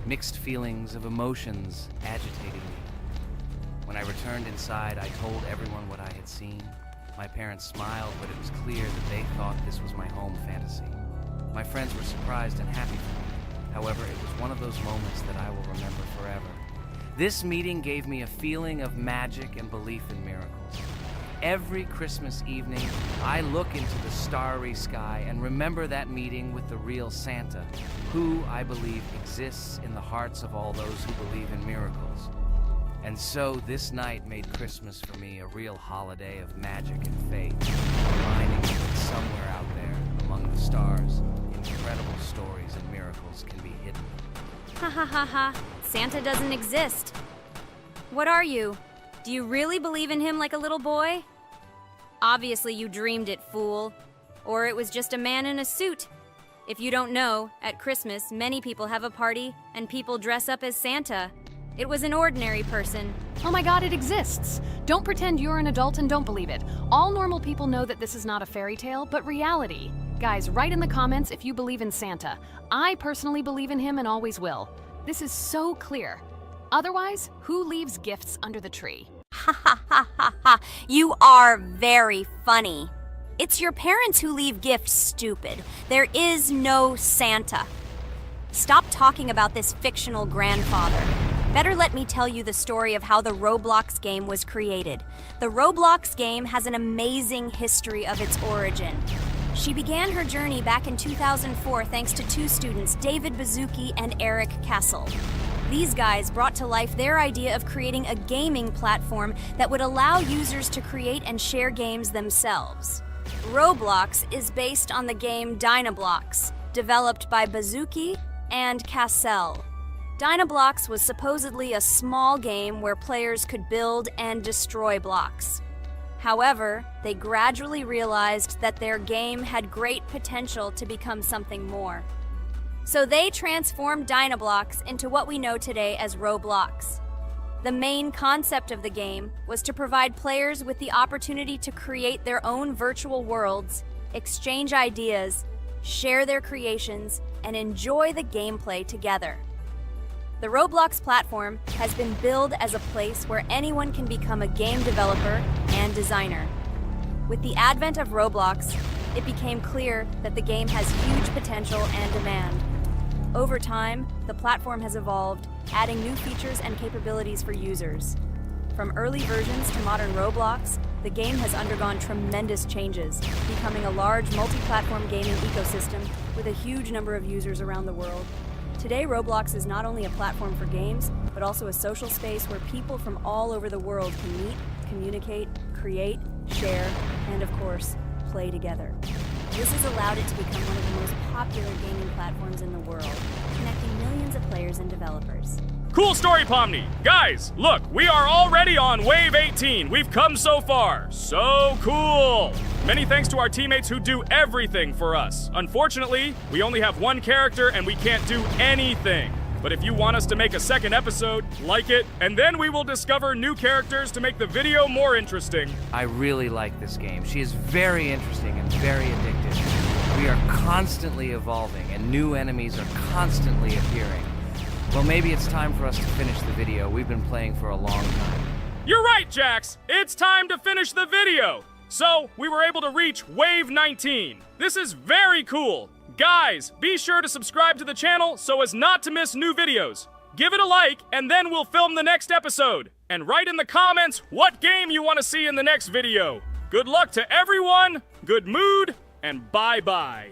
mixed feelings of emotions agitating me. When I returned inside, I told everyone what I had seen. My parents smiled, but it was clear that they thought this was my home fantasy. My friends were surprised and happy for me. However, it was one of those moments that I will remember forever. This meeting gave me a feeling of magic and belief in miracles. Every Christmas evening, I look into the starry sky and remember that meeting with the real Santa, who, I believe, exists in the hearts of all those who believe in miracles. And so this night made Christmas for me a real holiday of magic and faith, reminding me that somewhere out there, among the stars, incredible stories and miracles can be hidden. Ha ha ha ha. Santa doesn't exist. What are you? Do you really believe in him like a little boy? Obviously you dreamed it, fool. Or it was just a man in a suit. If you don't know, at Christmas, many people have a party and people dress up as Santa. It was an ordinary person. Oh my god, it exists! Don't pretend you're an adult and don't believe it. All normal people know that this is not a fairy tale, but reality. Guys, write in the comments if you believe in Santa. I personally believe in him and always will. This is so clear. Otherwise, who leaves gifts under the tree? Ha ha ha ha ha. You are very funny. It's your parents who leave gifts, stupid. There is no Santa. Stop talking about this fictional grandfather. Better let me tell you the story of how the Roblox game was created. The Roblox game has an amazing history of its origin. She began her journey back in 2004 thanks to two students, David Bazuki and Eric Castle. These guys brought to life their idea of creating a gaming platform that would allow users to create and share games themselves. Roblox is based on the game Dynablox, developed by Bazuki and Cassell. Dynablox was supposedly a small game where players could build and destroy blocks. However, they gradually realized that their game had great potential to become something more. So they transformed Dynablox into what we know today as Roblox. The main concept of the game was to provide players with the opportunity to create their own virtual worlds, exchange ideas, share their creations, and enjoy the gameplay together. The Roblox platform has been billed as a place where anyone can become a game developer and designer. With the advent of Roblox, it became clear that the game has huge potential and demand. Over time, the platform has evolved, adding new features and capabilities for users. From early versions to modern Roblox, the game has undergone tremendous changes, becoming a large multi-platform gaming ecosystem with a huge number of users around the world. Today, Roblox is not only a platform for games, but also a social space where people from all over the world can meet, communicate, create, share, and of course, play together. This has allowed it to become one of the most popular gaming platforms in the world, connecting millions of players and developers. Cool story, Pomni. Guys, look, we are already on Wave 18. We've come so far. So cool. Many thanks to our teammates who do everything for us. Unfortunately, we only have one character and we can't do anything. But if you want us to make a second episode, like it, and then we will discover new characters to make the video more interesting. I really like this game. She is very interesting and very addictive. We are constantly evolving and new enemies are constantly appearing. Well, maybe it's time for us to finish the video. We've been playing for a long time. You're right, Jax. It's time to finish the video. So, we were able to reach Wave 19. This is very cool. Guys, be sure to subscribe to the channel so as not to miss new videos. Give it a like, and then we'll film the next episode. And write in the comments what game you want to see in the next video. Good luck to everyone, good mood, and bye-bye.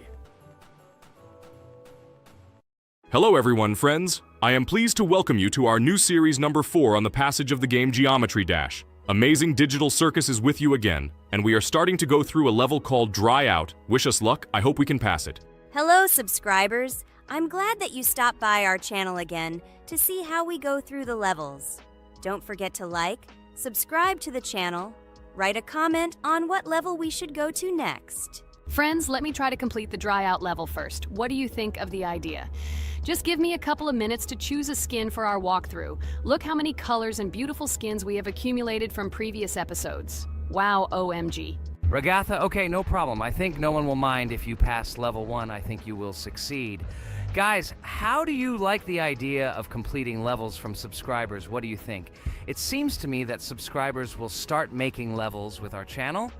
Hello everyone, friends. I am pleased to welcome you to our new series number 4 on the passage of the game Geometry Dash. Amazing Digital Circus is with you again, and we are starting to go through a level called Dry Out. Wish us luck, I hope we can pass it. Hello, subscribers. I'm glad that you stopped by our channel again to see how we go through the levels. Don't forget to like, subscribe to the channel, write a comment on what level we should go to next. Friends, let me try to complete the dry out level first. What do you think of the idea? Just give me a couple of minutes to choose a skin for our walkthrough. Look how many colors and beautiful skins we have accumulated from previous episodes. Wow, OMG. Ragatha, okay, no problem. I think no one will mind if you pass level 1. I think you will succeed. Guys, how do you like the idea of completing levels from subscribers? What do you think? It seems to me that subscribers will start making levels with our channel,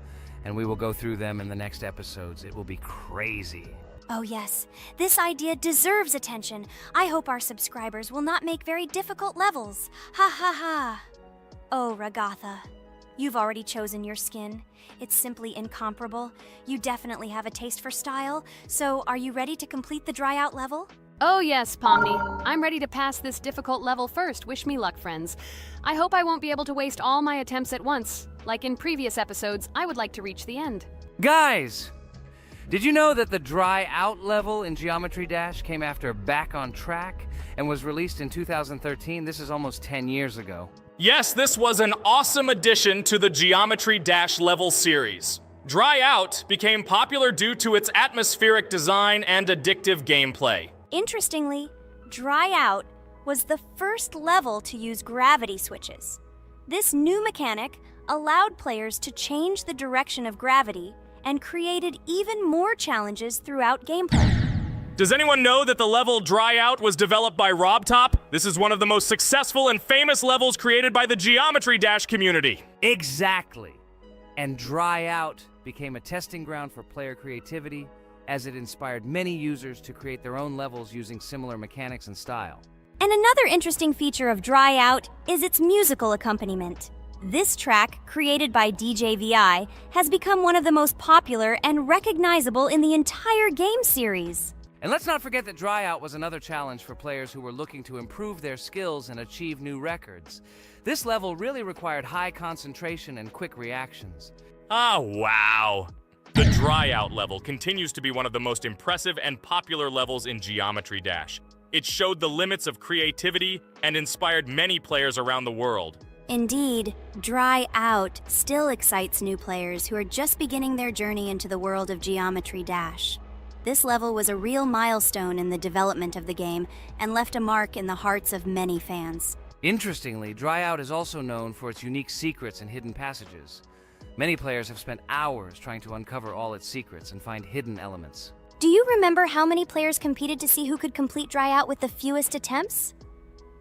and we will go through them in the next episodes. It will be crazy. Oh yes, this idea deserves attention. I hope our subscribers will not make very difficult levels. Ha ha ha. Oh, Ragatha, you've already chosen your skin. It's simply incomparable. You definitely have a taste for style. So, are you ready to complete the dry out level? Oh yes, Pomni. I'm ready to pass this difficult level first. Wish me luck, friends. I hope I won't be able to waste all my attempts at once. Like in previous episodes, I would like to reach the end. Guys! Did you know that the Dry Out level in Geometry Dash came after Back on Track and was released in 2013? This is almost 10 years ago. Yes, this was an awesome addition to the Geometry Dash level series. Dry Out became popular due to its atmospheric design and addictive gameplay. Interestingly, Dry Out was the first level to use gravity switches. This new mechanic allowed players to change the direction of gravity and created even more challenges throughout gameplay. Does anyone know that the level Dry Out was developed by RobTop? This is one of the most successful and famous levels created by the Geometry Dash community. Exactly. And Dry Out became a testing ground for player creativity, as it inspired many users to create their own levels using similar mechanics and style. And another interesting feature of Dry Out is its musical accompaniment. This track, created by DJ VI, has become one of the most popular and recognizable in the entire game series. And let's not forget that Dry Out was another challenge for players who were looking to improve their skills and achieve new records. This level really required high concentration and quick reactions. Ah, wow. The Dry Out level continues to be one of the most impressive and popular levels in Geometry Dash. It showed the limits of creativity and inspired many players around the world. Indeed, Dry Out still excites new players who are just beginning their journey into the world of Geometry Dash. This level was a real milestone in the development of the game and left a mark in the hearts of many fans. Interestingly, Dry Out is also known for its unique secrets and hidden passages. Many players have spent hours trying to uncover all its secrets and find hidden elements. Do you remember how many players competed to see who could complete Dry Out with the fewest attempts?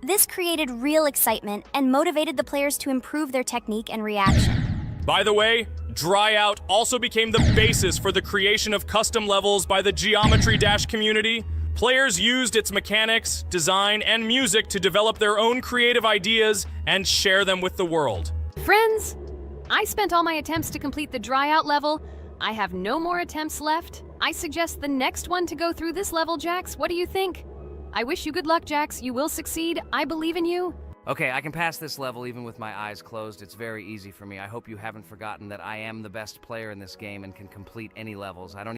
This created real excitement and motivated the players to improve their technique and reaction. By the way, Dry Out also became the basis for the creation of custom levels by the Geometry Dash community. Players used its mechanics, design, and music to develop their own creative ideas and share them with the world. Friends, I spent all my attempts to complete the Dry Out level. I have no more attempts left. I suggest the next one to go through this level, Jax. What do you think? I wish you good luck, Jax. You will succeed. I believe in you. Okay, I can pass this level even with my eyes closed. It's very easy for me. I hope you haven't forgotten that I am the best player in this game and can complete any levels. I don't